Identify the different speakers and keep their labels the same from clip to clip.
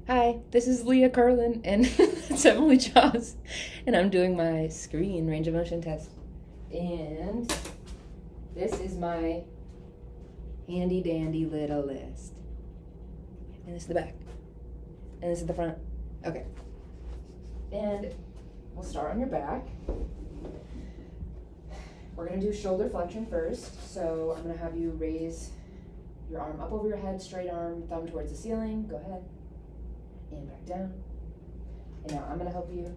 Speaker 1: Hi, this is Leah Carlin, and it's Emily Jaws, and I'm doing my screen range of motion test. And this is my handy dandy little list. And this is the back. And this is the front. Okay. And we'll start on your back. We're going to do shoulder flexion first. So I'm going to have you raise your arm up over your head, straight arm, thumb towards the ceiling. Go ahead. And back down. And now I'm going to help you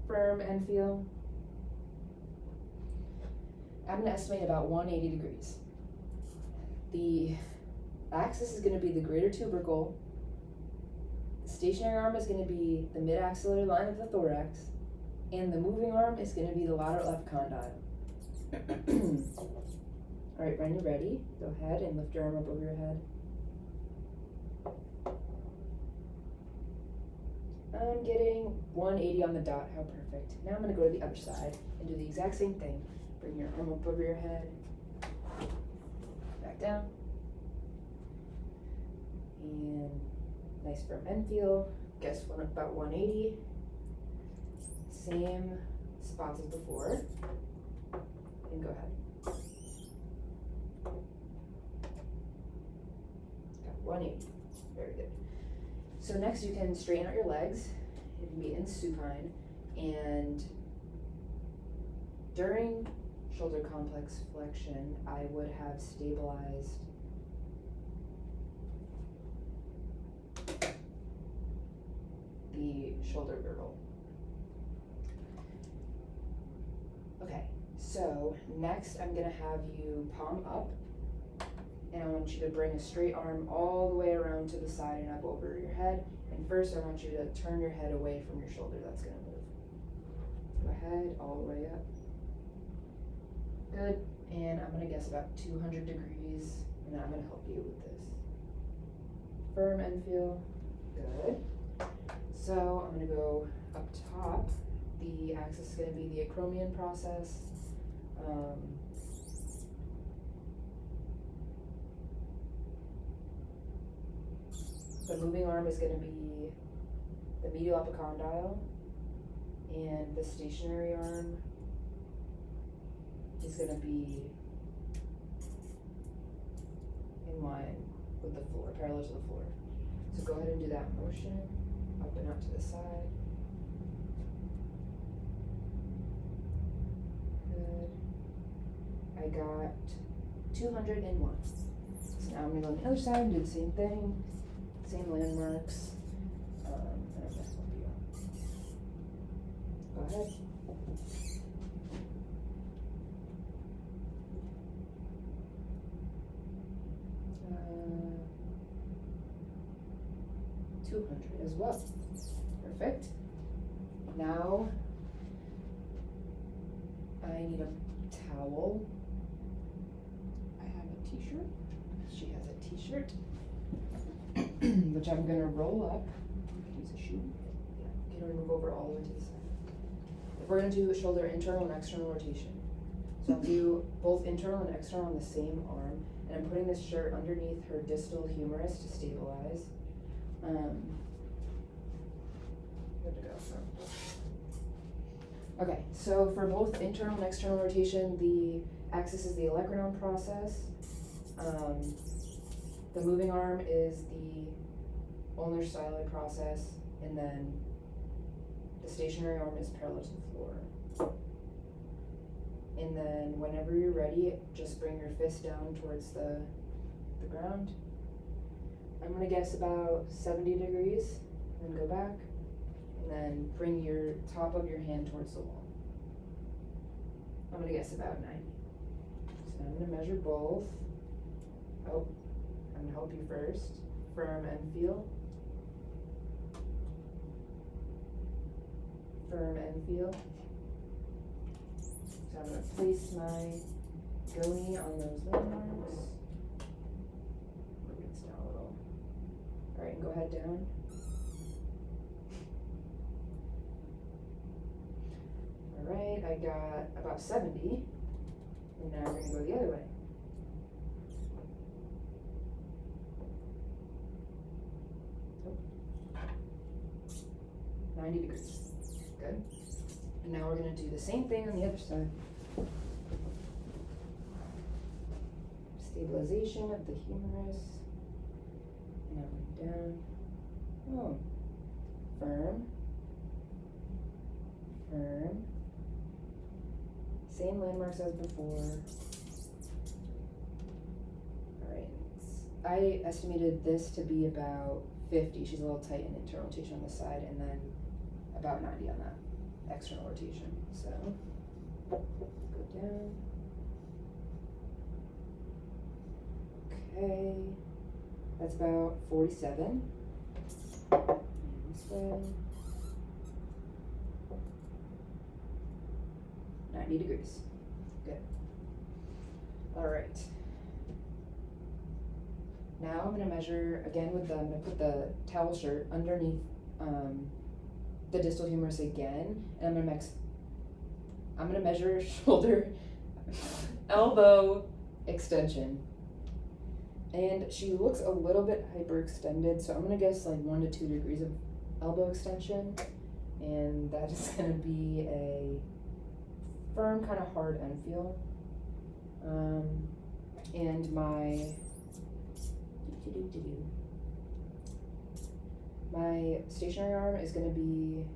Speaker 1: firm and feel. I'm going to estimate about 180 degrees. The axis is going to be the greater tubercle. The stationary arm is going to be the mid-axillary line of the thorax. And the moving arm is going to be the lateral left condyle. All right, when you're ready, go ahead and lift your arm up over your head. I'm getting 180 on the dot. How perfect. Now I'm going to go to the other side and do the exact same thing. Bring your arm up over your head. Back down. And nice firm end feel. Guess what, about 180. Same spots as before. And go ahead. Got 180. Very good. So next you can straighten out your legs. You can be in supine, and during shoulder complex flexion, I would have stabilized the shoulder girdle. Okay, so next I'm gonna have you palm up, and I want you to bring a straight arm all the way around to the side and up over your head. And first I want you to turn your head away from your shoulder. That's gonna move. Go ahead, all the way up. Good, and I'm gonna guess about 200 degrees, and then I'm gonna help you with this. Firm and feel. Good. So I'm gonna go up top. The axis is gonna be the acromion process. The moving arm is going to be the medial epicondyle, and the stationary arm is going to be in line with the floor, parallel to the floor. So go ahead and do that motion, up and out to the side. Good. I got 201. So now I'm going to go on the other side and do the same thing. Same landmarks, and I'm going to help you. Go ahead. Uh, 200 as well. Perfect. Now, I need a towel. I have a t-shirt. She has a t-shirt. Which I'm going to roll up. You can use a shoe. Yeah, you can move over all the way to the side. We're going to do shoulder internal and external rotation. So I'll do both internal and external on the same arm, and I'm putting this shirt underneath her distal humerus to stabilize. Good to go. Okay, so for both internal and external rotation, the axis is the olecranon process. The moving arm is the ulnar styloid process, and then the stationary arm is parallel to the floor. And then whenever you're ready, just bring your fist down towards the ground. I'm going to guess about 70 degrees, and then go back, and then bring your top of your hand towards the wall. I'm going to guess about 90. So I'm going to measure both. Oh. I'm going to help you first. Firm and feel. Firm and feel. So I'm going to place my goni on those landmarks. Move this down a little. Alright, and go ahead down. Alright, I got about 70. And now we're going to go the other way. 90 degrees. Good. And now we're gonna do the same thing on the other side. Stabilization of the humerus. And up and down. Oh. Firm. Firm. Same landmarks as before. Alright. I estimated this to be about 50. She's a little tight in internal rotation on the side, and then about 90 on that external rotation. So, go down. Okay. That's about 47. And this way. 90 degrees. Good. Alright. Now I'm going to measure, again with I'm going to put the towel shirt underneath the distal humerus again, and I'm going to measure shoulder, elbow extension. And she looks a little bit hyperextended, so I'm going to guess like 1 to 2 degrees of elbow extension, and that is going to be a firm, kind of hard end feel. And my stationary arm is going to be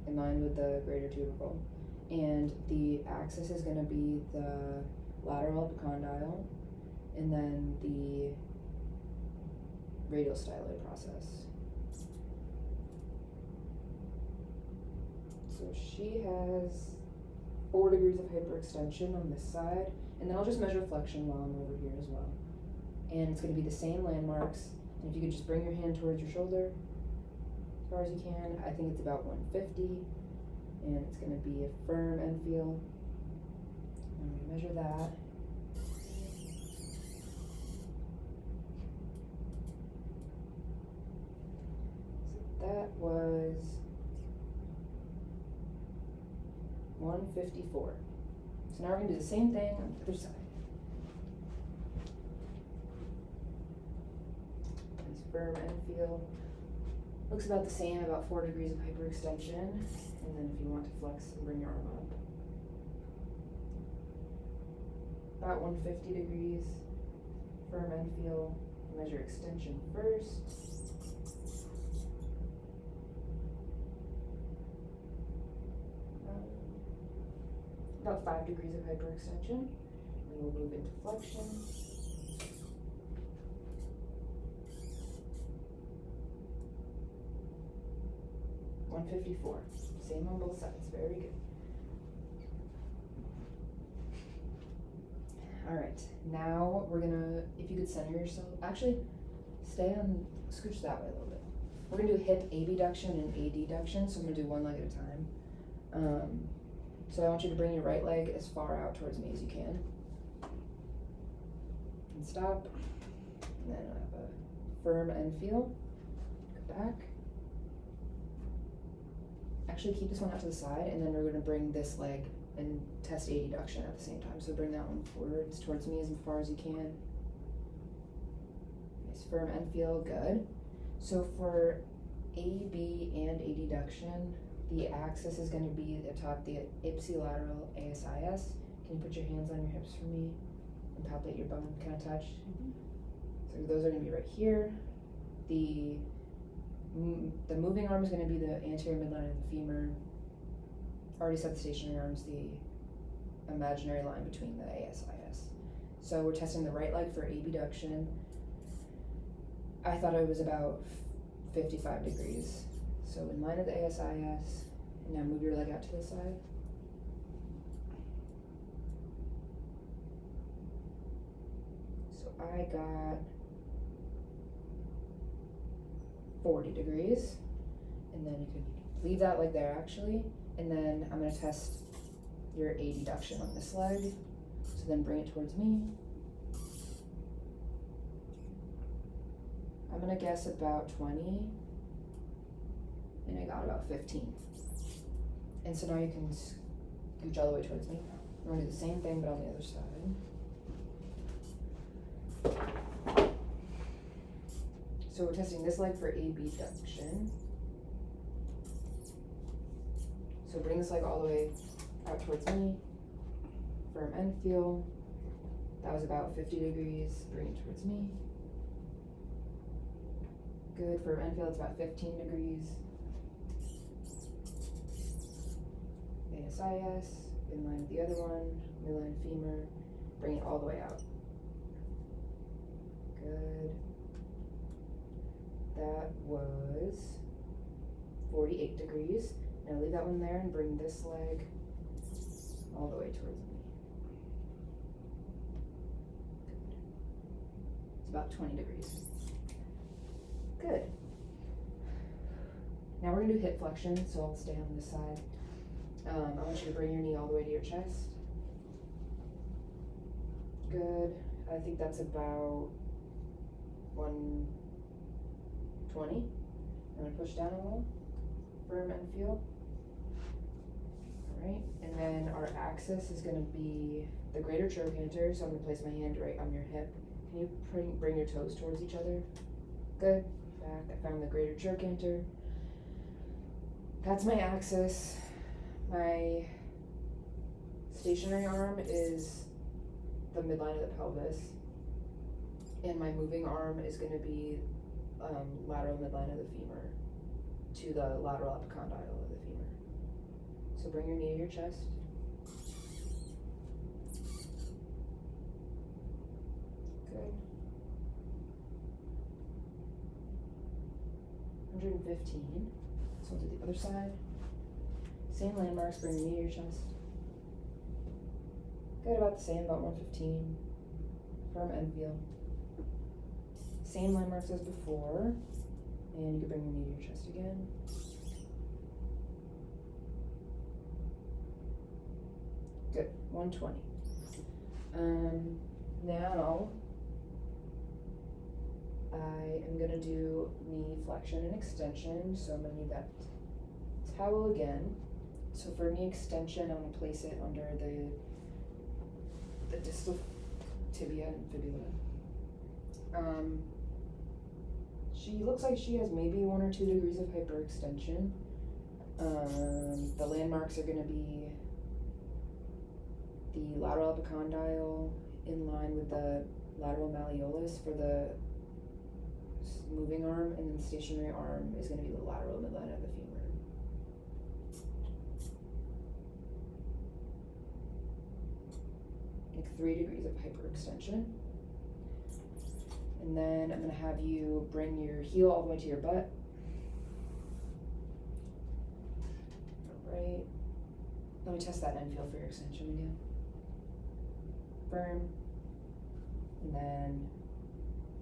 Speaker 1: in line with the greater tubercle, and the axis is going to be the lateral epicondyle, and then the radial styloid process. So she has 4 degrees of hyperextension on this side, and then I'll just measure flexion while I'm over here as well. And it's going to be the same landmarks, and if you could just bring your hand towards your shoulder as far as you can. I think it's about 150, and it's going to be a firm end feel. I'm going to measure that. So that was 154. So now we're going to do the same thing on the other side. Nice firm end feel. Looks about the same, about 4 degrees of hyperextension. And then if you want to flex and bring your arm up. About 150 degrees. Firm end feel. Measure extension first. About 5 degrees of hyperextension. And we'll move into flexion. $154. Same on both sides. Very good. Alright, now we're gonna, if you could center yourself, actually, scooch that way a little bit. We're gonna do hip abduction and adduction, so I'm gonna do one leg at a time. So I want you to bring your right leg as far out towards me as you can. And stop. And then I have a firm end feel. Go back. Actually keep this one out to the side, and then we're going to bring this leg and test adduction at the same time. So bring that one forwards towards me as far as you can. Nice firm end feel, good. So for AB and adduction, the axis is going to be atop the ipsilateral ASIS. Can you put your hands on your hips for me and palpate your bum? Can I touch? Mm-hmm. So those are going to be right here. The moving arm is going to be the anterior midline of the femur. Already said the stationary arm is the imaginary line between the ASIS. So we're testing the right leg for abduction. I thought it was about 55 degrees. So in line of the ASIS, and now move your leg out to the side. So I got 40 degrees, and then you could leave that leg there actually, and then I'm going to test your adduction on this leg. So then bring it towards me. I'm going to guess about 20. And I got about 15. And so now you can scooch all the way towards me. We're going to do the same thing, but on the other side. So we're testing this leg for abduction. So bring this leg all the way out towards me. Firm end feel. That was about 50 degrees. Bring it towards me. Good. Firm end feel, it's about 15 degrees. ASIS, in line with the other one. Midline femur. Bring it all the way out. Good. That was 48 degrees. Now leave that one there and bring this leg all the way towards me. Good. It's about 20 degrees. Good. Now we're gonna do hip flexion, so I'll stay on this side. I want you to bring your knee all the way to your chest. Good. I think that's about 120. I'm gonna push down a little. Firm and feel. Alright, and then our axis is gonna be the greater trochanter, so I'm gonna place my hand right on your hip. Can you bring your toes towards each other? Good. Back. I found the greater trochanter. That's my axis. My stationary arm is the midline of the pelvis, and my moving arm is going to be lateral midline of the femur to the lateral epicondyle of the femur. So bring your knee to your chest. Good. 115. So we'll do the other side. Same landmarks, bring your knee to your chest. Good, about the same, about 115. Firm end feel. Same landmarks as before. And you can bring your knee to your chest again. Good, 120. Now, I am gonna do knee flexion and extension, so I'm gonna need that towel again. So for knee extension, I'm gonna place it under the distal tibia and fibula. She looks like she has maybe 1 or 2 degrees of hyperextension. The landmarks are gonna be the lateral epicondyle in line with the lateral malleolus for the moving arm, and then the stationary arm is going to be the lateral midline of the femur. Like 3 degrees of hyperextension. And then I'm going to have you bring your heel all the way to your butt. Alright. Let me test that end feel for your extension again. Firm. And then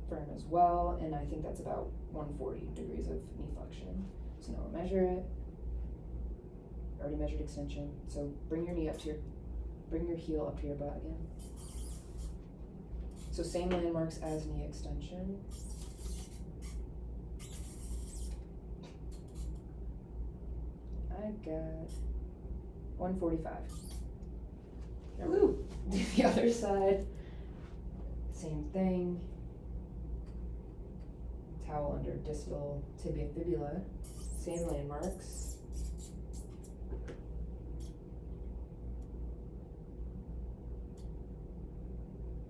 Speaker 1: firm as well, and I think that's about 140 degrees of knee flexion. So now we'll measure it. Already measured extension. So bring your knee up to bring your heel up to your butt again. So same landmarks as knee extension. I got 145. Woo! Do the other side. Same thing. Towel under distal tibia fibula. Same landmarks.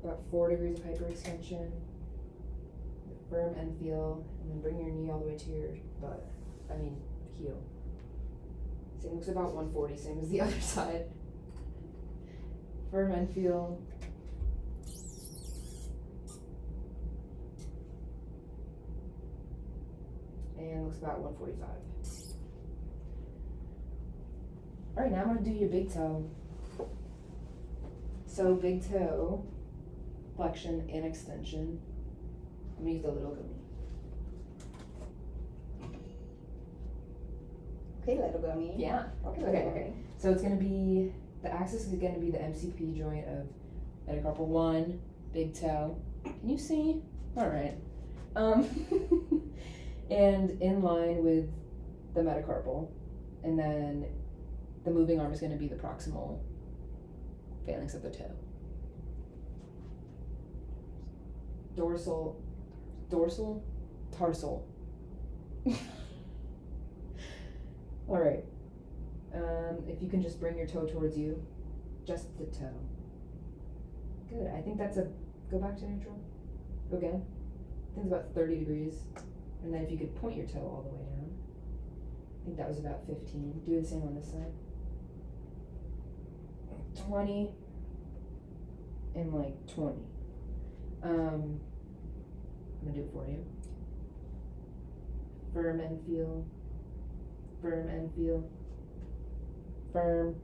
Speaker 1: About 4 degrees of hyperextension. Firm end feel, and then bring your knee all the way to your butt. Heel. Same looks about 140, same as the other side. Firm end feel. And looks about 145. All right, now I'm gonna do your big toe. So big toe, flexion and extension. I'm gonna use the little gummy.
Speaker 2: Okay, little gummy.
Speaker 1: Yeah. Okay. So it's gonna be, the axis is gonna be the MCP joint of metacarpal 1, big toe. Can you see? All right. And in line with the metacarpal, and then the moving arm is going to be the proximal phalanx of the toe. Tarsal. All right. If you can just bring your toe towards you, just the toe. Good, I think that's go back to neutral. Go again. I think it's about 30 degrees. And then if you could point your toe all the way down. I think that was about 15. Do the same on this side. 20 and like 20. I'm gonna do it for you. Firm and feel. Firm and feel. Firm.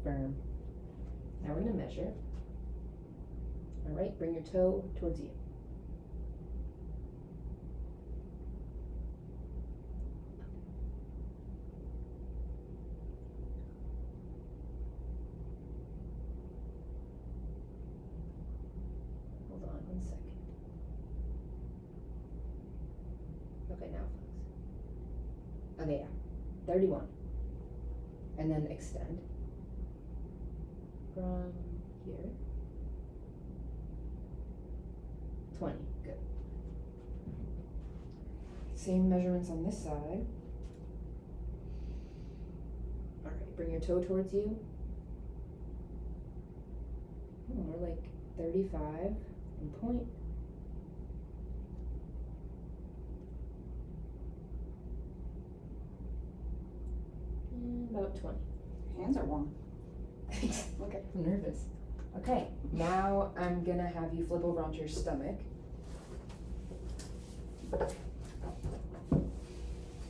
Speaker 1: Firm. Now we're gonna measure. Alright, bring your toe towards you. Hold on 1 second. Okay, now flex. Okay, yeah. 31. And then extend from here. 20, good. Same measurements on this side. Alright, bring your toe towards you. More like 35 and point. And about 20.
Speaker 2: Your hands are warm.
Speaker 1: Okay, I'm nervous. Okay, now I'm gonna have you flip over onto your stomach.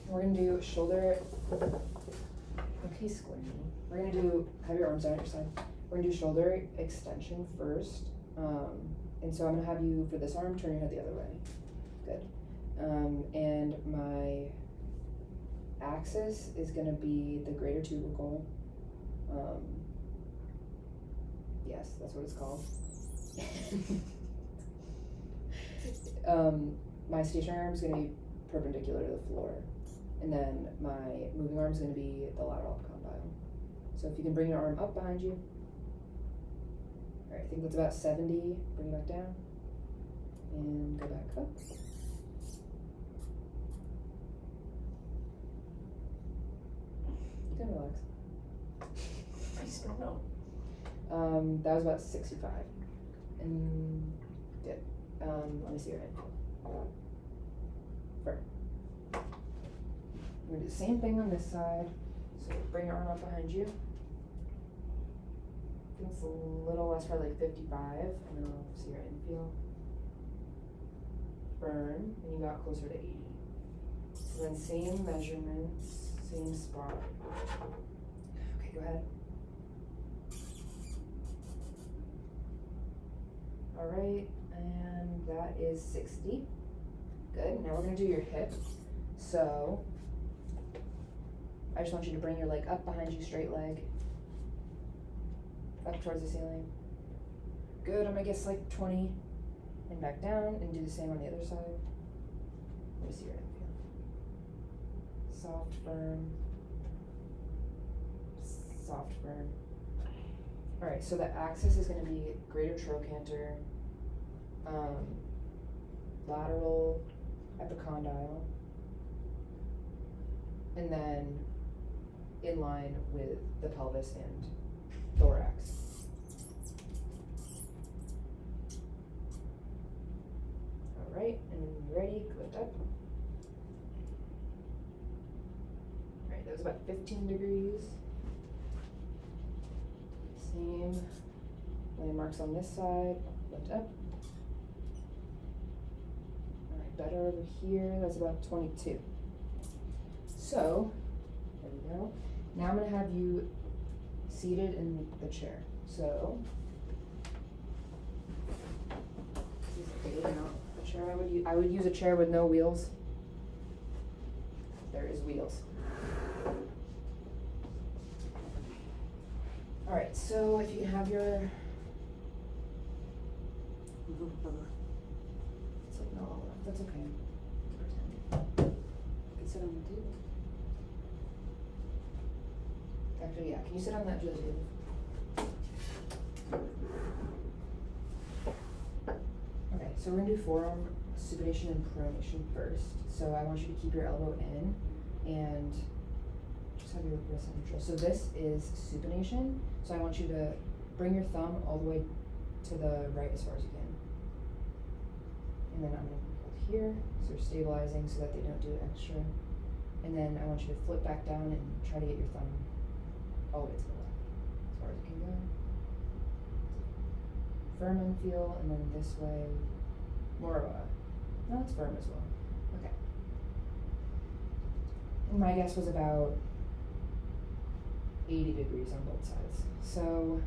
Speaker 1: We're gonna do shoulder. Okay, square knee. We're gonna have your arms out at your side. We're gonna do shoulder extension first. And so I'm gonna have you, for this arm, turn your head the other way. Good. And my axis is gonna be the greater tubercle. Yes, that's what it's called. My stationary arm is going to be perpendicular to the floor, and then my moving arm is going to be the lateral epicondyle. So if you can bring your arm up behind you. Alright, I think that's about 70. Bring it back down, and go back up. You can relax. I just don't know. That was about 65. And good. Let me see your head. Firm. We're gonna do the same thing on this side. So bring your arm up behind you. I think it's a little less, probably like 55. And then I'll see your infield. Firm. And you got closer to 80. And then same measurements, same spot. Okay, go ahead. Alright, and that is 60. Good, now we're gonna do your hip. So, I just want you to bring your leg up behind you, straight leg. Up towards the ceiling. Good, I'm gonna guess like 20. And back down, and do the same on the other side. Let me see your hip feel. Soft, firm. Soft, firm. Alright, so the axis is gonna be greater trochanter, lateral epicondyle, and then in line with the pelvis and thorax. Alright, and when you're ready, lift up. Alright, that was about 15 degrees. Same landmarks on this side, lift up. Alright, better over here, that's about 22. So, there we go. Now I'm gonna have you seated in the chair. So, the chair I would use a chair with no wheels. There is wheels. Alright, so if you can have your it's like no, that's okay. Pretend. You can sit on the table. Actually, yeah, can you sit on that table? Okay, so we're gonna do forearm supination and pronation first. So I want you to keep your elbow in and just have your wrist on neutral. So this is supination. So I want you to bring your thumb all the way to the right as far as you can. And then I'm going to hold here, so you're stabilizing so that they don't do extra. And then I want you to flip back down and try to get your thumb all the way to the left, as far as you can go. Firm and feel, and then this way, more of a, no, it's firm as well. Okay. And my guess was about 80 degrees on both sides. So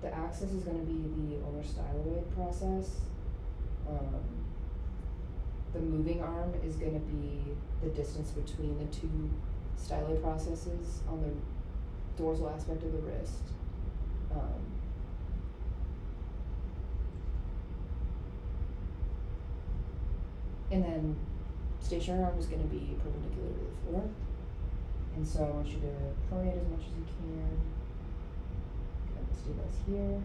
Speaker 1: the axis is going to be the ulnar styloid process. The moving arm is going to be the distance between the two styloid processes on the dorsal aspect of the wrist. And then stationary arm is going to be perpendicular to the floor. And so I want you to pronate as much as you can. Okay, let's do this here.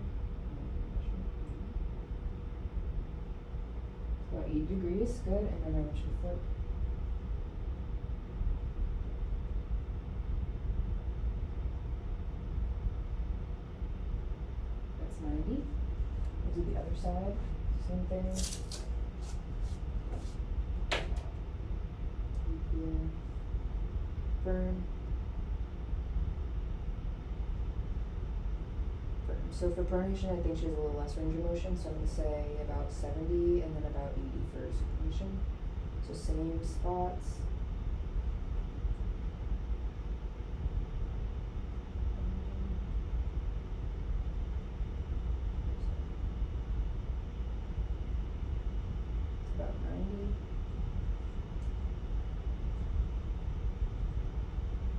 Speaker 1: About 80 degrees, good, and then I want you to flip. That's 90. We'll do the other side, same thing. Firm. So for pronation, I think she has a little less range of motion, so I'm going to say about 70 and then about 80 for supination. So same spots. It's about 90.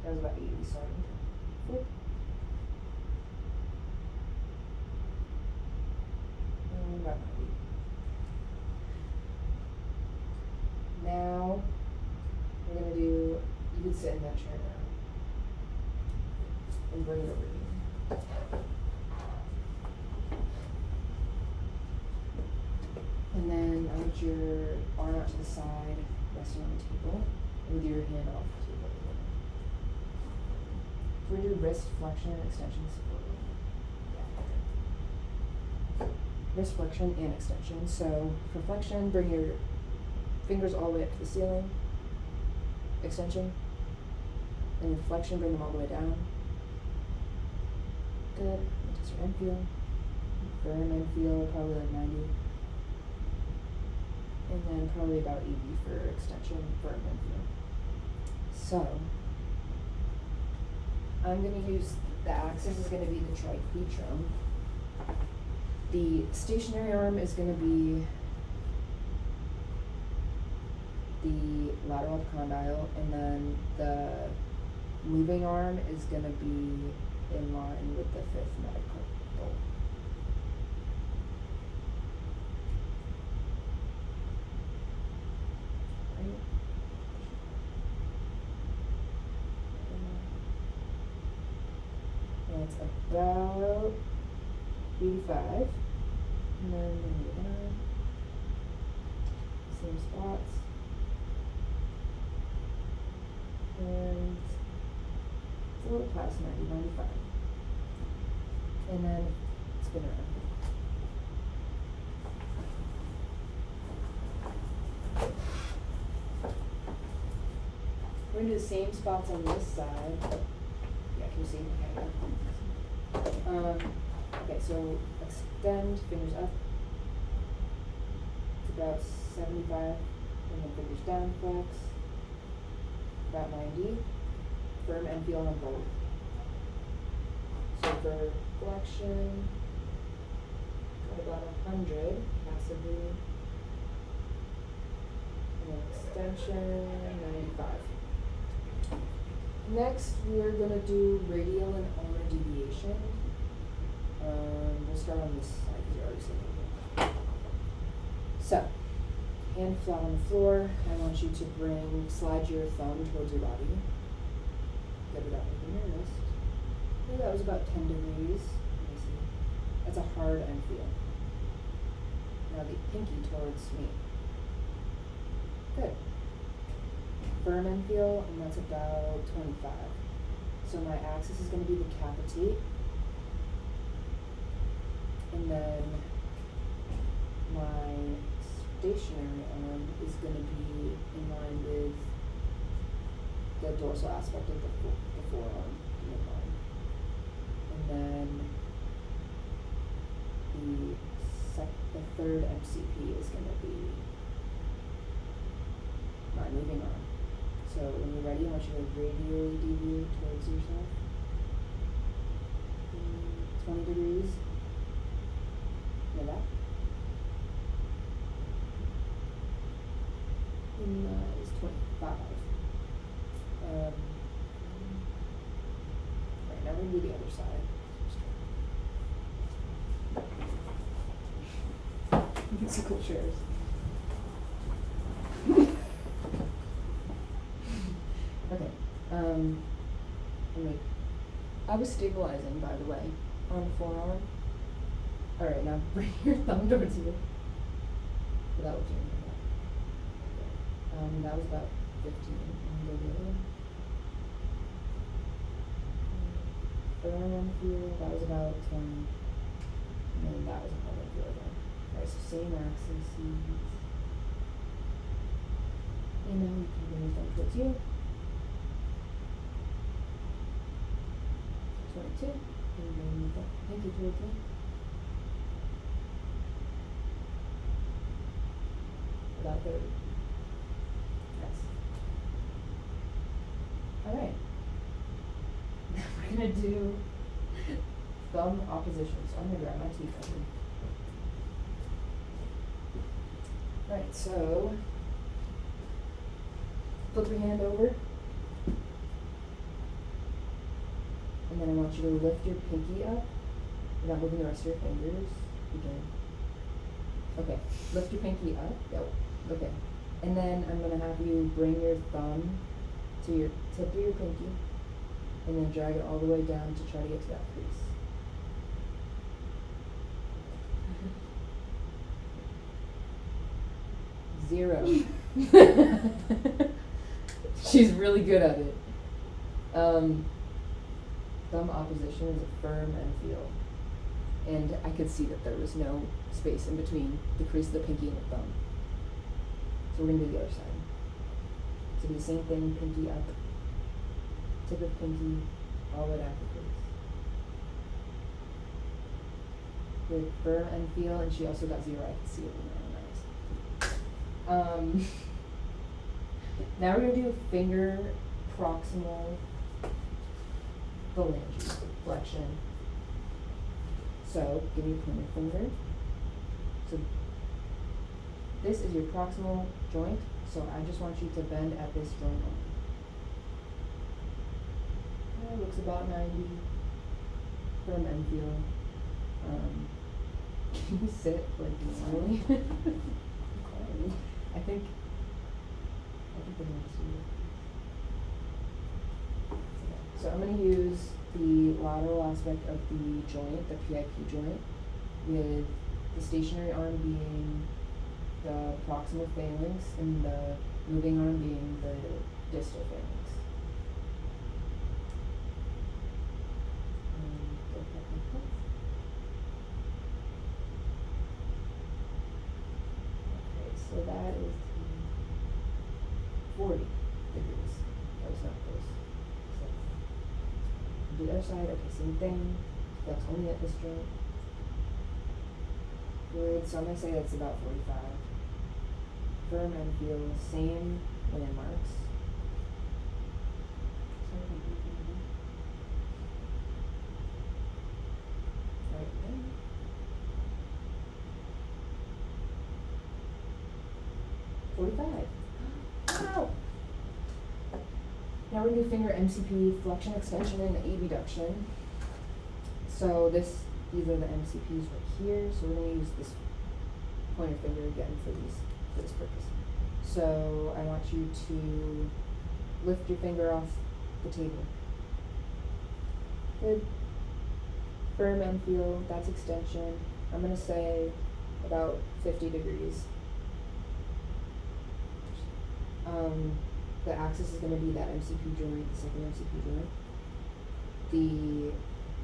Speaker 1: That was about 80, sorry. Flip. About 90. Now, we're going to do, you could sit in that chair now. And bring it over here. And then I want your arm out to the side, resting on the table, with your hand off the table. We're going to do wrist flexion and extension support. Wrist flexion and extension. So for flexion, bring your fingers all the way up to the ceiling. Extension. And then flexion, bring them all the way down. Good. Test your end feel. Firm end feel, probably like 90. And then probably about 80 for extension, firm end feel. So I'm going to use, the axis is going to be the triquetrum. The stationary arm is going to be the lateral epicondyle, and then the moving arm is going to be in line with the fifth metacarpal. Right? And it's about 85. And then bring it down. Same spots. And it's a little past 90, 95. And then spin around. We're going to do the same spots on this side. Yeah, can you see? Okay. Okay, so extend, fingers up. It's about 75, and then fingers down, flex. About 90. Firm and feel on both. So for flexion, got about 100, passively. And then extension, 95. Next, we're going to do radial and ulnar deviation. We'll start on this side because you already seen it. So, hand flat on the floor. I want you to slide your thumb towards your body. Get it out within your wrist. Okay, that was about 10 degrees. Let me see. That's a hard end feel. Now the pinky towards me. Good. firm end feel, and that's about 25. So my axis is going to be decapitate, and then my stationary arm is going to be in line with the dorsal aspect of the forearm midline. And then the third MCP is going to be my moving arm. So when you're ready, I want you to radially deviate towards yourself. 20 degrees. Like that. And that is 25. Right, now we're going to do the other side. Musical chairs. Okay. Wait. I was stabilizing, by the way, on the forearm. Alright, now bring your thumb towards you. Without doing that. That was about 15. And go the other one. Firm feel, that was about 20. And then that was a hard feel again. Alright, so same axis. And now you can bring your thumb towards you. 22. And bring the pinky towards me. About 30. Nice. Alright. Now we're going to do thumb opposition. So I'm going to grab my teeth finger. Right, so flip your hand over. And then I want you to lift your pinky up without moving the rest of your fingers. Again. Okay, lift your pinky up. Yep. Okay. And then I'm going to have you bring your thumb to your tip of your pinky and then drag it all the way down to try to get to that crease. Zero. She's really good at it. Thumb opposition is a firm end feel. And I could see that there was no space in between the crease of the pinky and the thumb. So we're going to do the other side. So do the same thing, pinky up, tip of pinky, all the way down to the crease. Good firm end feel, and she also got 0. I can see it in her eyes. Now we're going to do finger proximal phalange flexion. So give me your pointer finger. So this is your proximal joint, so I just want you to bend at this joint only. It looks about 90. Firm end feel. Can you sit like normally? I think they want to see it. So I'm going to use the lateral aspect of the joint, the PIP joint, with the stationary arm being the proximal phalanx and the moving arm being the distal phalanx. Okay, so that is 40 degrees. That was not close. So, the other side, okay, same thing. That's only at this joint. Good, so I'm going to say that's about 45. Firm end feel, same landmarks. Right there. Wow. Now we're going to do finger MCP, flexion, extension, and abduction. So these are the MCPs right here. So we're going to use this pointer finger again for this purpose. So I want you to lift your finger off the table. Good. Firm end feel, that's extension. I'm going to say about 50 degrees. the axis is going to be that MCP joint, the second MCP joint. The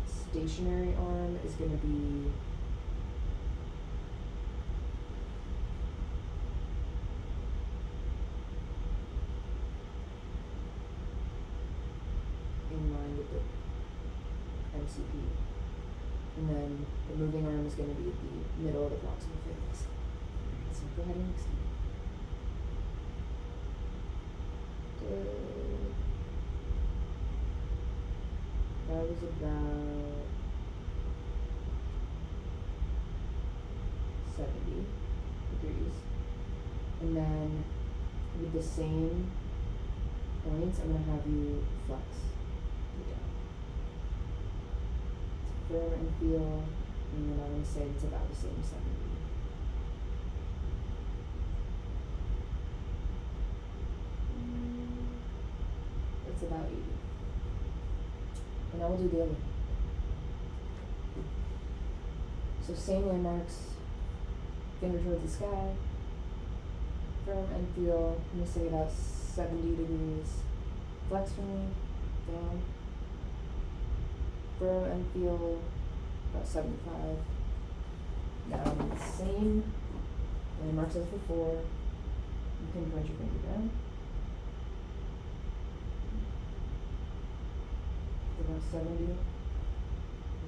Speaker 1: stationary arm is going to be in line with the MCP. And then the moving arm is going to be the middle of the proximal phalanx. Alright, so go ahead and extend. That was about 70 degrees. And then with the same points, I'm going to have you flex it down. Firm and feel, and then I'm going to say it's about the same 70. It's about 80. And now we'll do the other. So same landmarks, finger towards the sky, firm and feel, I'm going to say about 70 degrees. Flex for me, down. Firm and feel, about 75. Now same landmarks as before. You can point your finger down. About 70, and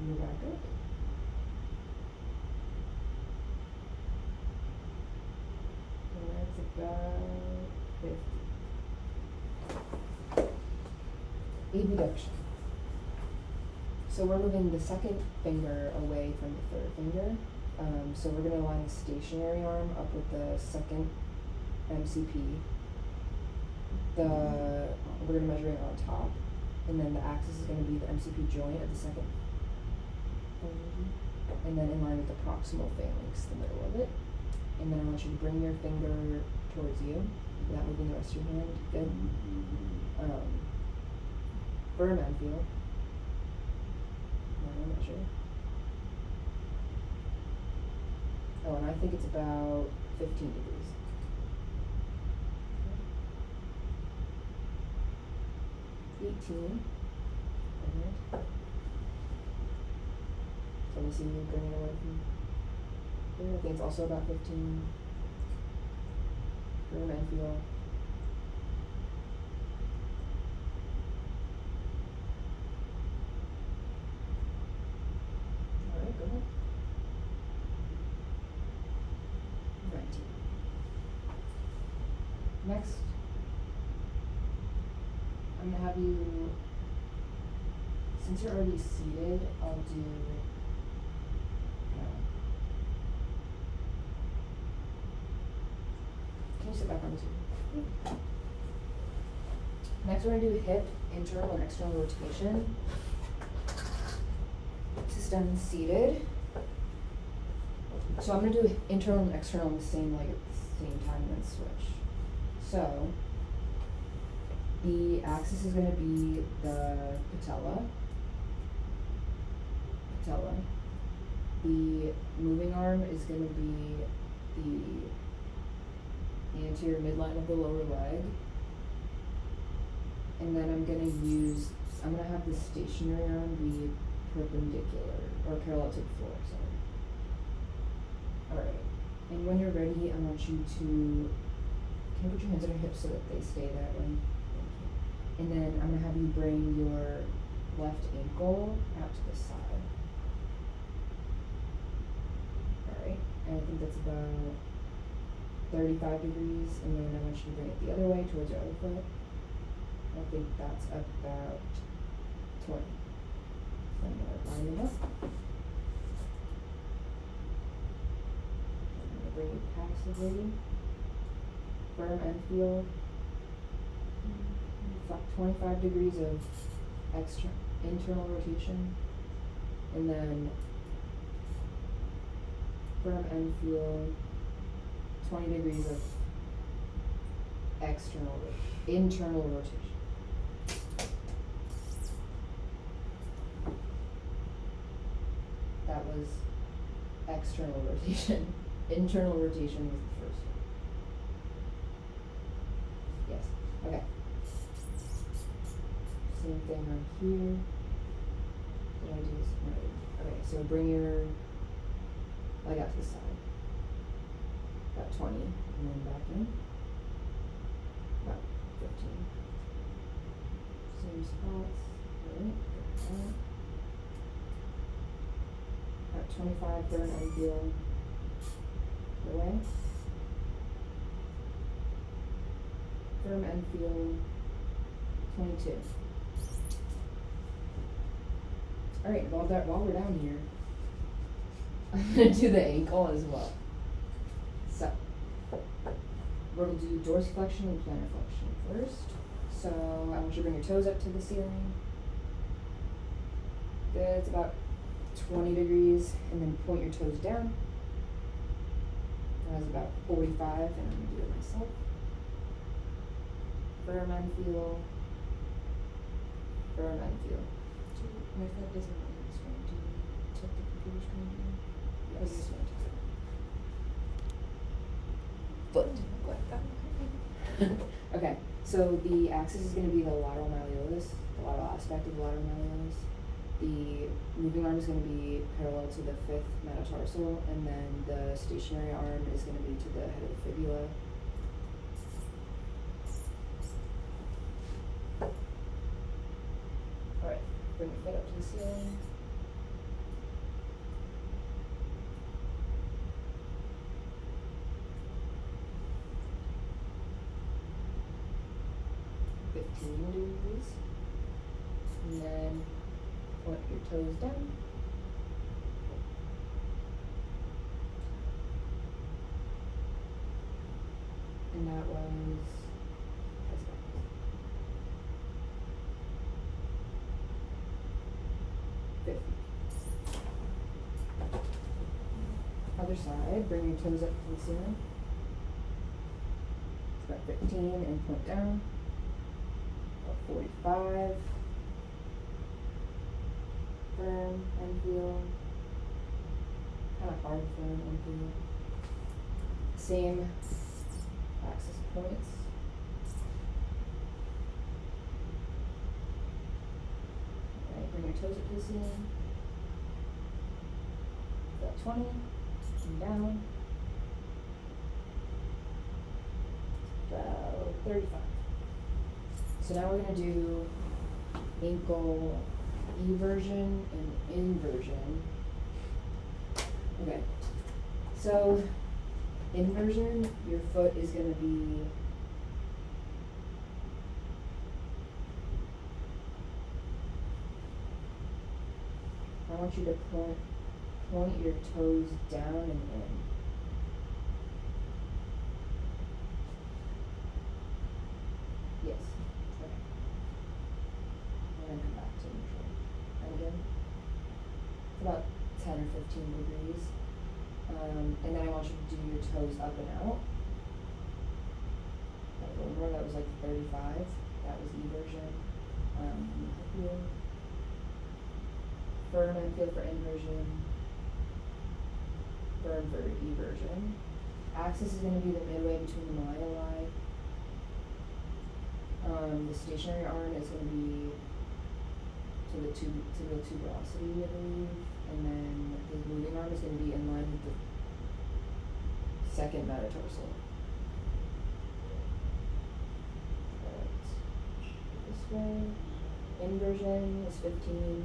Speaker 1: you're back up. And that's about 50. Abduction. So we're moving the second finger away from the third finger. So we're going to line the stationary arm up with the second MCP. We're going to measure it on top. And then the axis is going to be the MCP joint of the second. And then in line with the proximal phalanx, the middle of it. And then I want you to bring your finger towards you, without moving the rest of your hand. Good. Firm and feel. Now measure. Oh, and I think it's about 15 degrees. 18. So let me see you bring it away from here. I think it's also about 15. Firm and feel. Alright, go ahead. 19. Next, I'm going to have you, since you're already seated, I'll do, can you sit back on the table? Next we're going to do hip, internal and external rotation. This is done seated. So I'm going to do internal and external on the same leg at the same time and then switch. So the axis is going to be the patella. The moving arm is going to be the anterior midline of the lower leg. And then I'm going to have the stationary arm be perpendicular, or parallel to the floor, sorry. Alright, and when you're ready, I want you to, can you put your hands on your hips so that they stay that way? Thank you. And then I'm going to have you bring your left ankle out to the side. Alright, and I think that's about 35 degrees, and then I want you to bring it the other way towards your other foot. I think that's about 20. So I'm going to line them up. I'm going to bring it passively. Firm and feel. 25 degrees of internal rotation. And then firm and feel 20 degrees of internal rotation. That was external rotation. Internal rotation was the first one. Yes. Okay. Same thing on here. Did I do this? No. Okay, so bring your leg out to the side. About 20, and then back in. About 15. Same spots. Right. About 25, turn and feel away. Firm and feel 22. Alright, while we're down here, I'm gonna do the ankle as well. So, we're gonna do dorsiflexion and plantar flexion first. So, I want you to bring your toes up to the ceiling. Good, it's about 20 degrees, and then point your toes down. That was about 45, and I'm gonna do it myself. Firm and feel. Firm and feel.
Speaker 2: My foot isn't on the screen. Do you tip the computer screen down?
Speaker 1: Yes.
Speaker 2: Or you just want to tip it?
Speaker 1: Foot.
Speaker 2: Like that.
Speaker 1: Okay, so the axis is going to be the lateral malleolus, the lateral aspect of the lateral malleolus. The moving arm is going to be parallel to the fifth metatarsal, and then the stationary arm is going to be to the head of the fibula. Alright, bring your foot up to the ceiling. Degrees, and then point your toes down. And that was 50. Other side, bring your toes up to the ceiling. It's about 15 and point down. 45. Firm and feel. Kind of hard firm and feel. Same axis points. Alright, bring your toes up to the ceiling. About 20. And down. About 35. So now we're going to do ankle eversion and inversion. Okay, so inversion, your foot is going to be I want you to point your toes down and in. Yes. Okay. And then come back to neutral. And again, it's about 10 or 15 degrees. And then I want you to do your toes up and out. Remember that was like 35. That was eversion. Here. Firm and feel for inversion. Firm for eversion. Axis is going to be the midway between the malleoli. The stationary arm is going to be to the tuberosity, I believe, and then the moving arm is going to be in line with the second metatarsal. This way. Inversion is 15.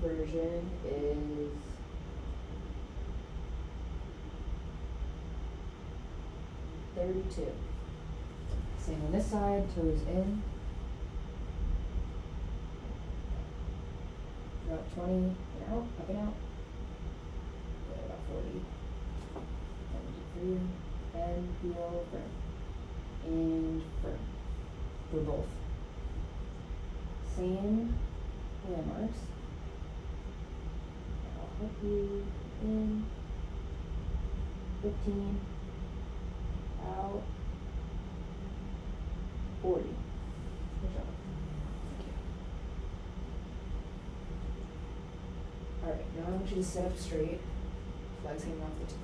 Speaker 1: Eversion is 32. Same on this side, toes in. About 20 and out, up and out. Yeah, about 40. 73. And feel firm. And firm. For both. Same landmarks. I'll help you in. 15. Out. 40. Good job. Thank you. Alright, now I want you to sit up straight. Legs hanging off the top.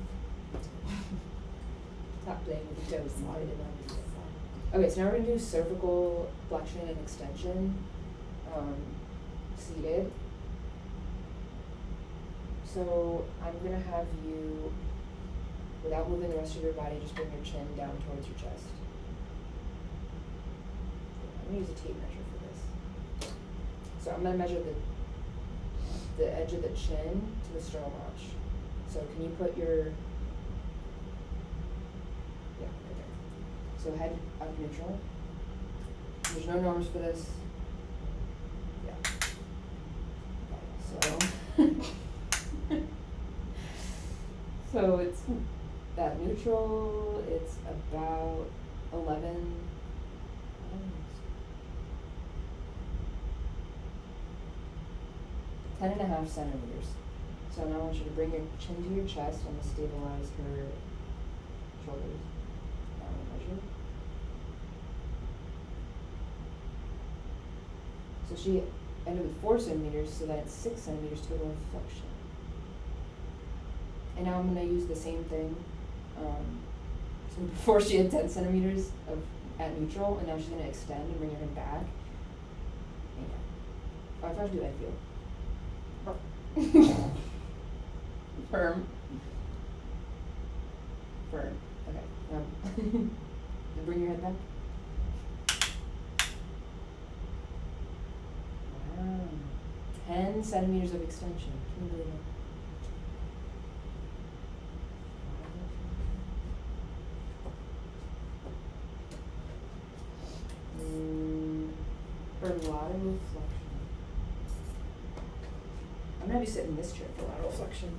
Speaker 1: Top leg with the toes sliding on the side. Okay, so now we're gonna do cervical flexion and extension, seated. So I'm gonna have you, without moving the rest of your body, just bring your chin down towards your chest. I'm gonna use a tape measure for this. So I'm gonna measure the edge of the chin to the sternal notch. So can you put your, yeah, right there. So head up neutral. There's no norms for this. Yeah. Okay, so so it's that neutral, it's about 11, 10.5 centimeters. So now I want you to bring your chin to your chest and stabilize her shoulders. Now I'm gonna measure. So she ended with 4 centimeters, so then it's 6 centimeters total of flexion. And now I'm gonna use the same thing. So before she had 10 centimeters at neutral, and now she's gonna extend and bring her head back. And yeah. Oh, I forgot to do end feel. Firm. Firm. Okay. Then bring your head back. Wow. 10 centimeters of extension. Can you believe it? For lateral flexion. I'm gonna be sitting in this chair for lateral flexion.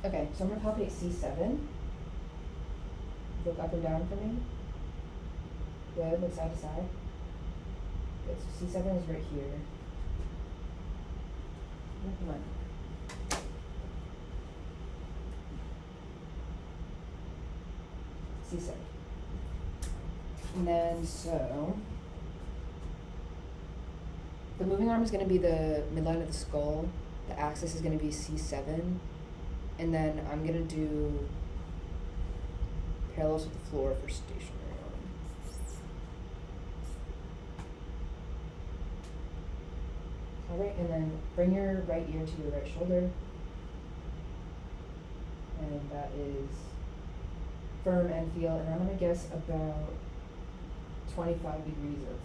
Speaker 1: Okay, so I'm gonna palpate C7. Look up and down for me. Good, look side to side. Good, so C7 is right here. Come on. C7. And then, so, the moving arm is going to be the midline of the skull. The axis is going to be C7. And then I'm going to do parallels with the floor for stationary arm. Alright, and then bring your right ear to your right shoulder. And that is firm and feel, and I'm gonna guess about 25 degrees of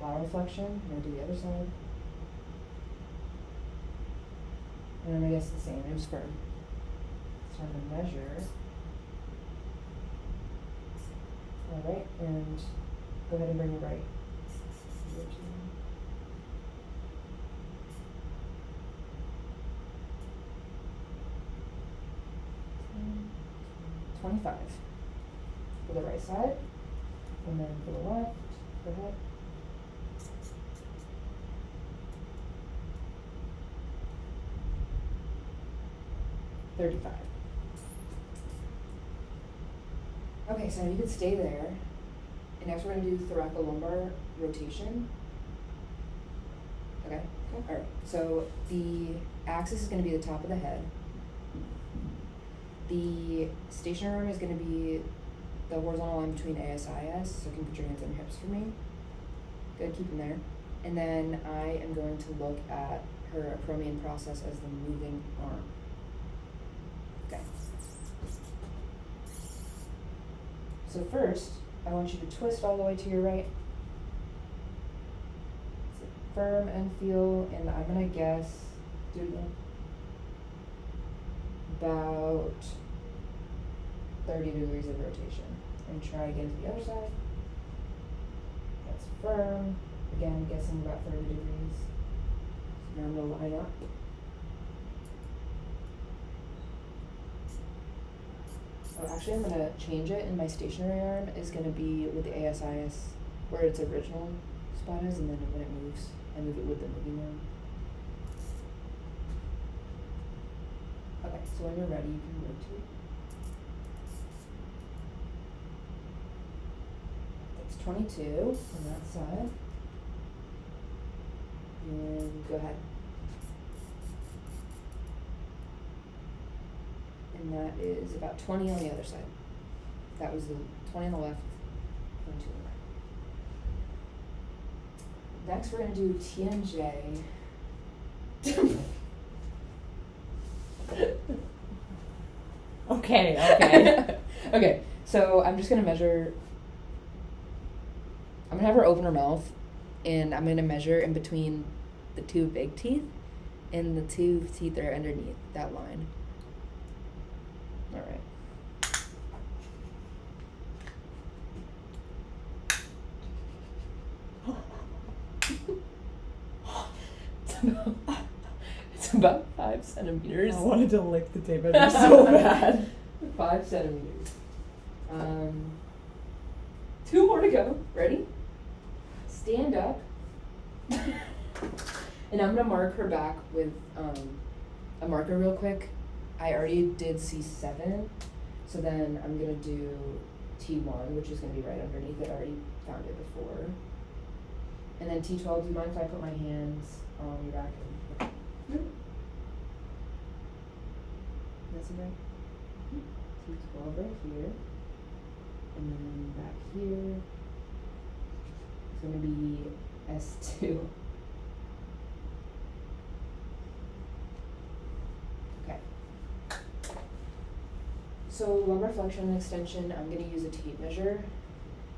Speaker 1: lateral flexion. I'm gonna do the other side. And I'm gonna guess the same, it was firm. So I'm gonna measure. Alright, and go ahead and bring your right ear to me. 25 for the right side, and then for the left, go ahead. $35. Okay, so you could stay there. And next we're going to do thoracolumbar rotation. Okay, alright. So the axis is going to be the top of the head. The stationary arm is going to be the horizontal line between ASIS, so you can put your hands on your hips for me. Good, keep them there. And then I am going to look at her acromion process as the moving arm. Okay. So first, I want you to twist all the way to your right. Sit firm and feel, and I'm going to guess, do it again. About 30 degrees of rotation. And try again to the other side. That's firm. Again, guessing about 30 degrees. So now I'm going to line up. Oh, actually, I'm going to change it, and my stationary arm is going to be with the ASIS where its original spot is, and then when it moves, I move it with the moving arm. Okay, so when you're ready, you can rotate. That's 22 on that side. And go ahead. And and that is about 20 on the other side. That was the 20 on the left, 22 on the right. Next, we're gonna do TNJ.
Speaker 2: Okay.
Speaker 1: Okay, so I'm just gonna measure. I'm gonna have her open her mouth, and I'm gonna measure in between the two big teeth and the two teeth that are underneath that line. All right. It's about 5 centimeters.
Speaker 2: I wanted to lick the tape out of it so bad.
Speaker 1: 5 centimeters. 2 more to go. Ready? Stand up. And I'm gonna mark her back with a marker real quick. I already did C7, so then I'm gonna do T1, which is gonna be right underneath it. I already found it before. And then T12, do you mind if I put my hands on your back? That's right. T12 right here. And then back here, it's going to be S2. Okay. So lumbar flexion and extension, I'm going to use a tape measure.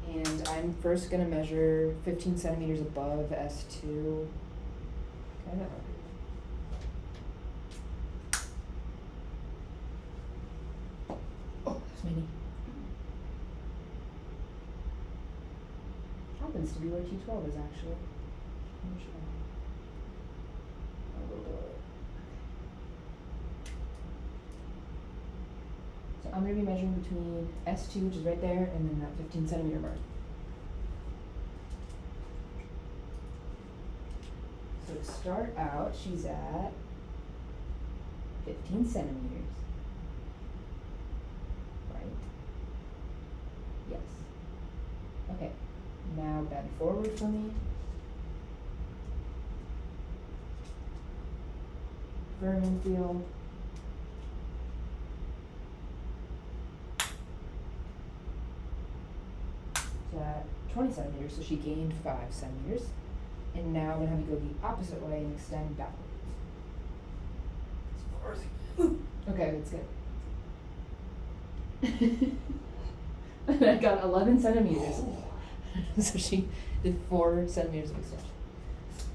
Speaker 1: And I'm first going to measure 15 centimeters above S2. Kind of. Oh, that's my knee. Happens to be where T12 is actually. I'm sure. A little bit. So I'm going to be measuring between S2, which is right there, and then that 15 centimeter mark. So to start out, she's at 15 centimeters. Right? Yes. Okay. Now bend forward for me. Firm and feel. So at 20 centimeters, so she gained 5 centimeters. And now I'm going to have you go the opposite way and extend backwards. As far as you can. Okay, that's good. And I got 11 centimeters. So she did 4 centimeters of extension.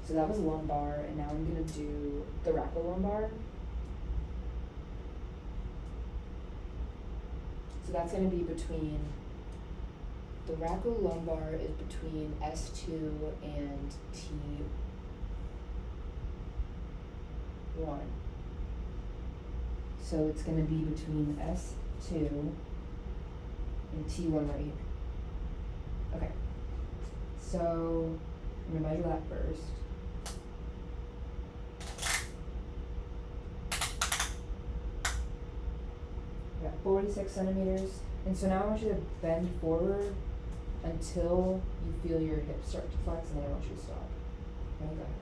Speaker 1: So that was lumbar, and now I'm going to do thoracolumbar. So that's going to be between, thoracolumbar is between S2 and T1. So it's going to be between S2 and T1 right here. Okay. So I'm going to measure that first. I got 46 centimeters. And so now I want you to bend forward until you feel your hips start to flex, and then I want you to stop. Okay, go ahead.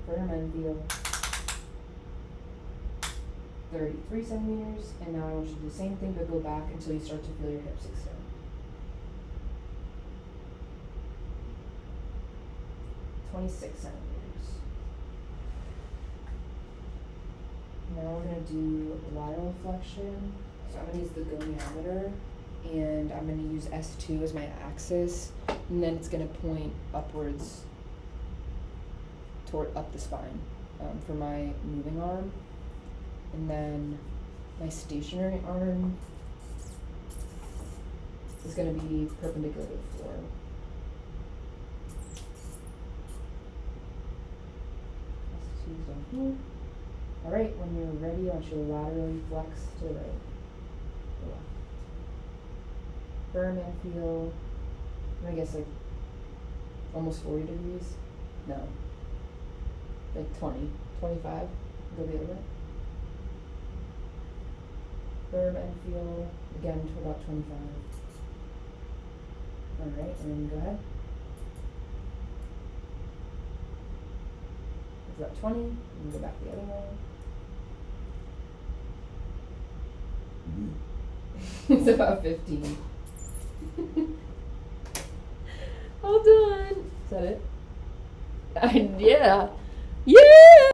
Speaker 1: Good. Firm and feel. 33 centimeters, and now I want you to do the same thing, but go back until you start to feel your hips extend. $26 centimeters. Now we're going to do lateral flexion. So I'm going to use the goniometer, and I'm going to use S2 as my axis, and then it's going to point upwards toward up the spine for my moving arm. And then my stationary arm is going to be perpendicular to the floor. S2's down here. Alright, when you're ready, I want you to laterally flex to the right. The left. Firm and feel, I guess like almost 40 degrees. No. Like 20, 25. Go the other way. Firm and feel, again, to about 25. Alright, and then go ahead. It's about 20. You can go back the other way. It's about 15.
Speaker 2: All done.
Speaker 1: Is that it?
Speaker 2: Yeah. Yeah!